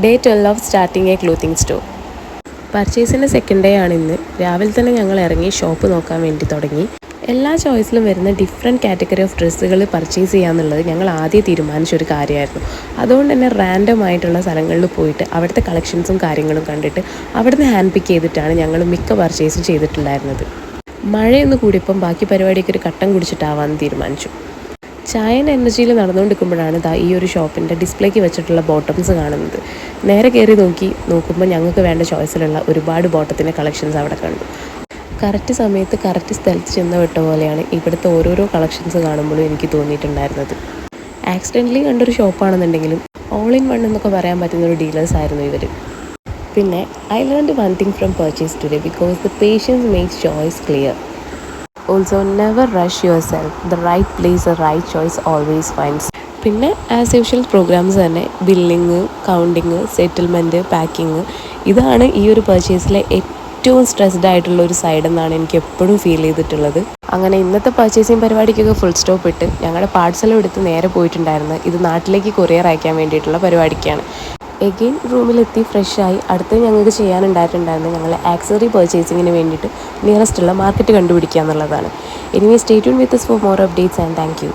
Day 12 of starting a clothing store. പർച്ചേസിൻ്റെ second day ആണ് ഇന്ന്. രാവിലെ തന്നെ ഞങ്ങൾ ഇറങ്ങി ഷോപ്പ് നോക്കാൻ വേണ്ടി തുടങ്ങി. എല്ലാ ചോയ്സിലും വരുന്ന ഡിഫറെൻറ്റ് കാറ്റഗറി ഓഫ് ഡ്രസ്സുകൾ പർച്ചേസ് ചെയ്യാന്നുള്ളത് ഞങ്ങൾ ആദ്യം തീരുമാനിച്ചൊരു കാര്യമായിരുന്നു. അതുകൊണ്ട് തന്നെ റാൻഡം ആയിട്ടുള്ള സ്ഥലങ്ങളിൽ പോയിട്ട് അവിടുത്തെ കളക്ഷൻസും കാര്യങ്ങളും കണ്ടിട്ട് അവിടുന്ന് ഹാൻഡ് പിക്ക് ചെയ്തിട്ടാണ് ഞങ്ങൾ മിക്ക പർച്ചേസും ചെയ്തിട്ടുണ്ടായിരുന്നത്. മഴയൊന്ന് കൂടിയപ്പം ബാക്കി പരിപാടിയൊക്കെ ഒരു കട്ടൻ കുടിച്ചിട്ടാവാമെന്ന് തീരുമാനിച്ചു. ചായൻ്റെ എനർജിയിൽ നടന്നുകൊണ്ടിരിക്കുമ്പോഴാണ് ഈ ഒരു ഷോപ്പിൻ്റെ ഡിസ്പ്ലേക്ക് വെച്ചിട്ടുള്ള ബോട്ടംസ് കാണുന്നത്. നേരെ കയറി നോക്കുമ്പോൾ ഞങ്ങൾക്ക് വേണ്ട ചോയ്സിലുള്ള ഒരുപാട് ബോട്ടത്തിൻ്റെ കളക്ഷൻസ് അവിടെ കണ്ടു. കറക്റ്റ് സമയത്ത് കറക്റ്റ് സ്ഥലത്ത് ചെന്ന് വിട്ട പോലെയാണ് ഇവിടുത്തെ ഓരോരോ കളക്ഷൻസ് കാണുമ്പോഴും എനിക്ക് തോന്നിയിട്ടുണ്ടായിരുന്നത്. ആക്സിഡൻ്റലി കണ്ടൊരു ഷോപ്പാണെന്നുണ്ടെങ്കിലും ഓൾ ഇൻ വൺ എന്നൊക്കെ പറയാൻ പറ്റുന്നൊരു ഡീലേഴ്സ് ആയിരുന്നു ഇവർ. പിന്നെ I learned one thing from purchase today because the patience makes choice clear. Also never rush yourself, the right place the right choice always finds. പിന്നെ as usual programmes തന്നെ billing, counting, settlement, packing, ഇതാണ് ഈ ഒരു പർച്ചേസിലെ ഏറ്റവും stressed ആയിട്ടുള്ള ഒരു side എന്നാണ് എനിക്ക് എപ്പോഴും ഫീൽ ചെയ്തിട്ടുള്ളത്. അങ്ങനെ ഇന്നത്തെ പർച്ചേസിങ് പരിപാടിക്കൊക്കെ ഫുൾ സ്റ്റോപ്പ് ഇട്ട് ഞങ്ങളുടെ പാർട്സലും എടുത്ത് നേരെ പോയിട്ടുണ്ടായിരുന്നത് ഇത് നാട്ടിലേക്ക് കൊറിയർ അയക്കാൻ വേണ്ടിയിട്ടുള്ള പരിപാടിക്കാണ്. എഗെയിൻ റൂമിലെത്തി ഫ്രഷായി അടുത്ത് ഞങ്ങൾക്ക് ചെയ്യാനുണ്ടായിട്ടുണ്ടായിരുന്നു ഞങ്ങൾ ആക്സസറി പർച്ചേസിങ്ങിന് വേണ്ടിയിട്ട് നിയറസ്റ്റ് ഉള്ള മാർക്കറ്റ് കണ്ടുപിടിക്കുക എന്നുള്ളതാണ്. Anyway stay tune with us for more updates and thank you.